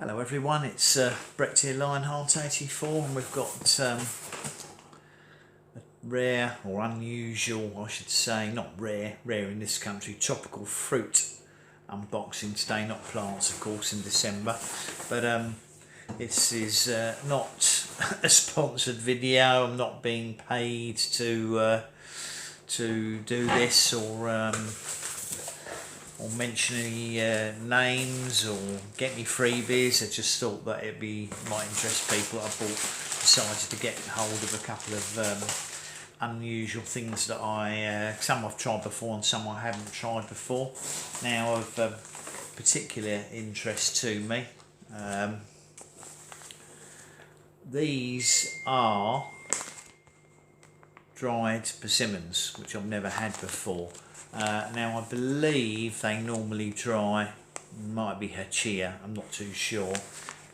Hello everyone, it's Brett here, Lionheart84, and we've got a rare or unusual, I should say, not rare in this country, tropical fruit unboxing today, not plants of course in December, but this is not a sponsored video. I'm not being paid to do this or mention any names or get any freebies. I just thought that it might interest people. Decided to get hold of a couple of unusual things that some I've tried before and some I haven't tried before. Now of particular interest to me. These are dried persimmons, which I've never had before. Now I believe they normally dry, might be hachia, I'm not too sure,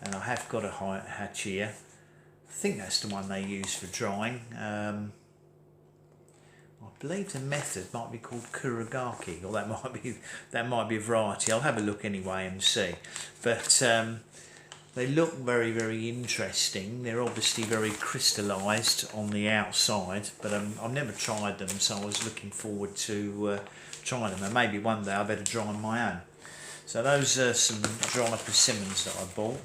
and I have got a hachia. I think that's the one they use for drying. I believe the method might be called Hoshigaki, or that might be a variety. I'll have a look anyway and see. But they look very interesting. They're obviously very crystallised on the outside, but I've never tried them, so I was looking forward to trying them, and maybe one day I better dry my own. So those are some dried persimmons that I bought.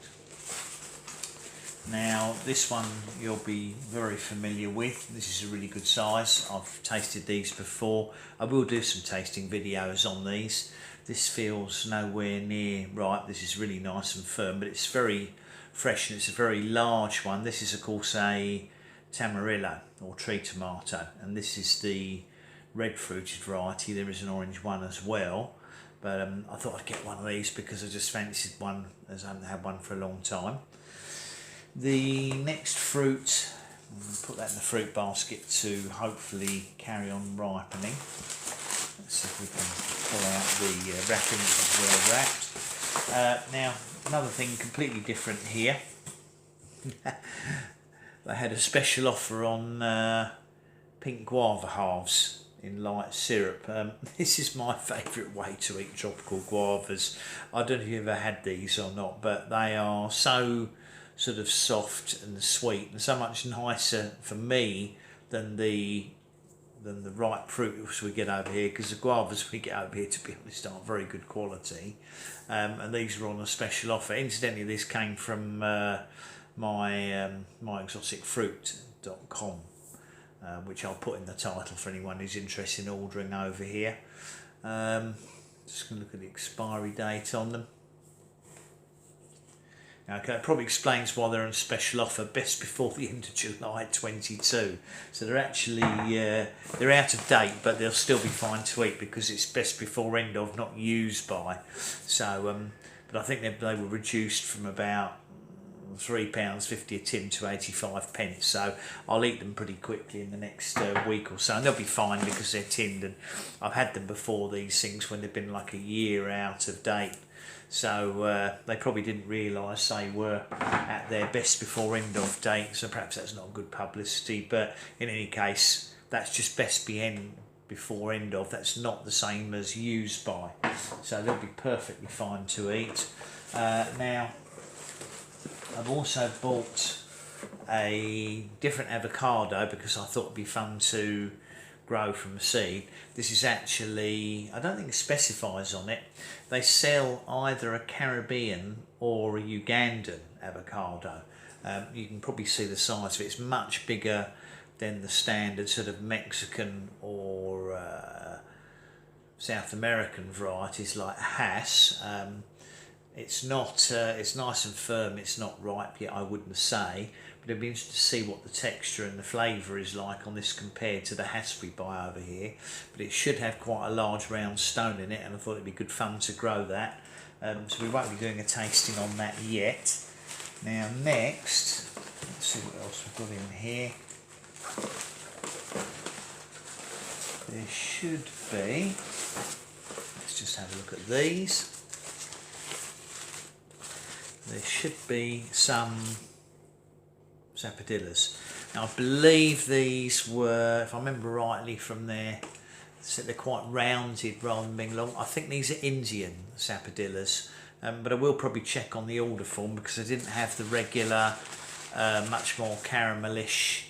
Now this one you'll be very familiar with. This is a really good size. I've tasted these before. I will do some tasting videos on these. This feels nowhere near right. This is really nice and firm, but it's very fresh and it's a very large one. This is of course a Tamarillo or tree tomato, and this is the red fruited variety. There is an orange one as well, but I thought I'd get one of these because I just fancied one, as I haven't had one for a long time. The next fruit, put that in the fruit basket to hopefully carry on ripening. Let's see if we can pull out the wrapping, which is well wrapped. Now, another thing completely different here. They had a special offer on pink guava halves in light syrup. This is my favourite way to eat tropical guavas. I don't know if you've ever had these or not, but they are so sort of soft and sweet, and so much nicer for me than the ripe fruits we get over here, because the guavas we get over here, to be honest, aren't very good quality, and these were on a special offer. Incidentally, this came from myexoticfruit.com, which I'll put in the title for anyone who's interested in ordering over here. Just going to look at the expiry date on them. Okay, it probably explains why they're on special offer, best before the end of July 22. So they're actually they're out of date, but they'll still be fine to eat because it's best before end of, not used by. So, but I think they were reduced from about £3.50 a tin to 85p. So I'll eat them pretty quickly in the next week or so, and they'll be fine because they're tinned. And I've had them before, these things, when they've been like a year out of date. So they probably didn't realise they were at their best before end of date, so perhaps that's not good publicity, but in any case that's just best before end of. That's not the same as used by, so they'll be perfectly fine to eat. Now I've also bought a different avocado because I thought it'd be fun to grow from a seed. This is actually, I don't think it specifies on it. They sell either a Carribbean or a Ugandan avocado. You can probably see the size of it. It's much bigger than the standard sort of Mexican or South American varieties like Hass. It's not. It's nice and firm. It's not ripe yet, I wouldn't say. But it'd be interesting to see what the texture and the flavour is like on this compared to the Hass we buy over here. But it should have quite a large round stone in it, and I thought it'd be good fun to grow that. So we won't be doing a tasting on that yet. Now next, let's see what else we've got in here. There should be. Let's just have a look at these. There should be some Sapodillas. Now I believe these were, if I remember rightly from there, so they're quite rounded rather than being long. I think these are Indian Sapodillas. but I will probably check on the order form because I didn't have the regular, much more caramelish,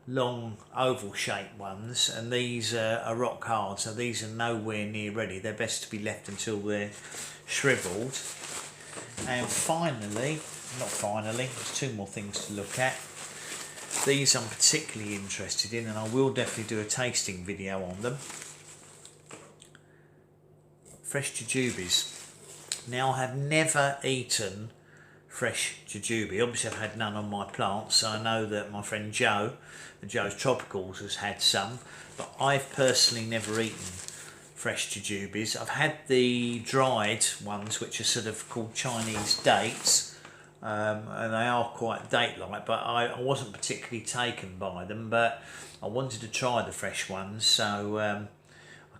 long oval shaped ones, and these are rock hard, so these are nowhere near ready. They're best to be left until they're shriveled. And finally, not finally, there's two more things to look at. These I'm particularly interested in, and I will definitely do a tasting video on them. Fresh jujubes. Now, I have never eaten fresh jujube. Obviously I've had none on my plants, so I know that my friend Joe, Joe's Tropicals, has had some, but I've personally never eaten fresh jujubes. I've had the dried ones, which are sort of called Chinese dates, and they are quite date-like, but I wasn't particularly taken by them, but I wanted to try the fresh ones, so I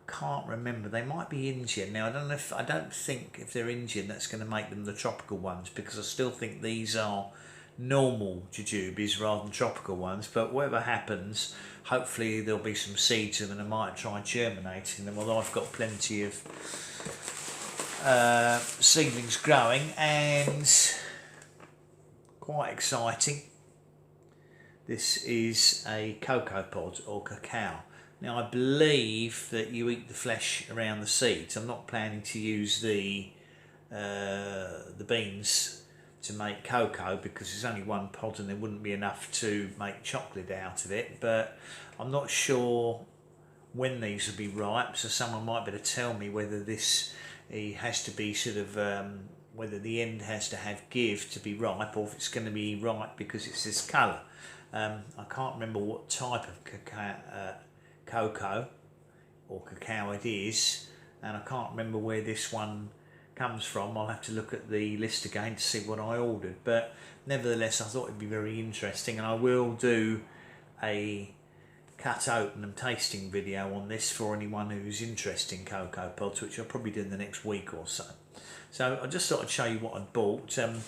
can't remember. They might be Indian. Now, I don't think if they're Indian that's going to make them the tropical ones, because I still think these are normal jujubes rather than tropical ones, but whatever happens, hopefully there'll be some seeds of them and I might try germinating them, although I've got plenty of seedlings growing. And quite exciting, this is a cocoa pod or cacao. Now, I believe that you eat the flesh around the seeds. I'm not planning to use the beans to make cocoa because there's only one pod and there wouldn't be enough to make chocolate out of it, but I'm not sure when these will be ripe, so someone might be able to tell me whether this has to be sort of whether the end has to have give to be ripe, or if it's going to be ripe because it's this colour. I can't remember what type of cocoa or cacao it is, and I can't remember where this one comes from. I'll have to look at the list again to see what I ordered, but nevertheless I thought it'd be very interesting, and I will do a cut open and tasting video on this for anyone who's interested in cocoa pods, which I'll probably do in the next week or so. So I just thought I'd show you what I'd bought. Certainly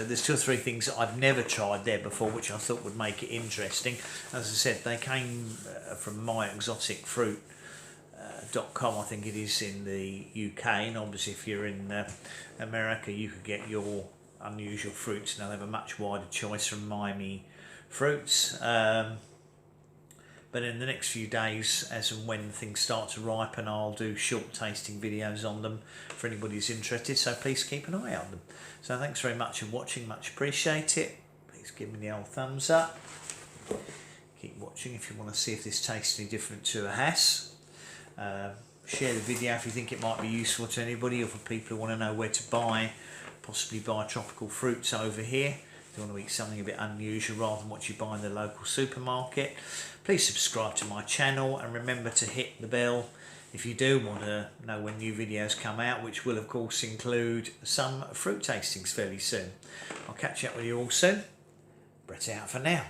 there's two or three things that I've never tried there before, which I thought would make it interesting. As I said, they came from myexoticfruit.com, I think it is, in the UK, and obviously if you're in America you could get your unusual fruits, and they'll have a much wider choice from Miami Fruits. But in the next few days, as and when things start to ripen, I'll do short tasting videos on them for anybody who's interested, so please keep an eye on them. So thanks very much for watching, much appreciate it. Please give me the old thumbs up. Keep watching if you want to see if this tastes any different to a Hass. Share the video if you think it might be useful to anybody, or for people who want to know where to possibly buy tropical fruits over here. If you want to eat something a bit unusual rather than what you buy in the local supermarket. Please subscribe to my channel and remember to hit the bell if you do want to know when new videos come out, which will of course include some fruit tastings fairly soon. I'll catch up with you all soon. Brett out for now.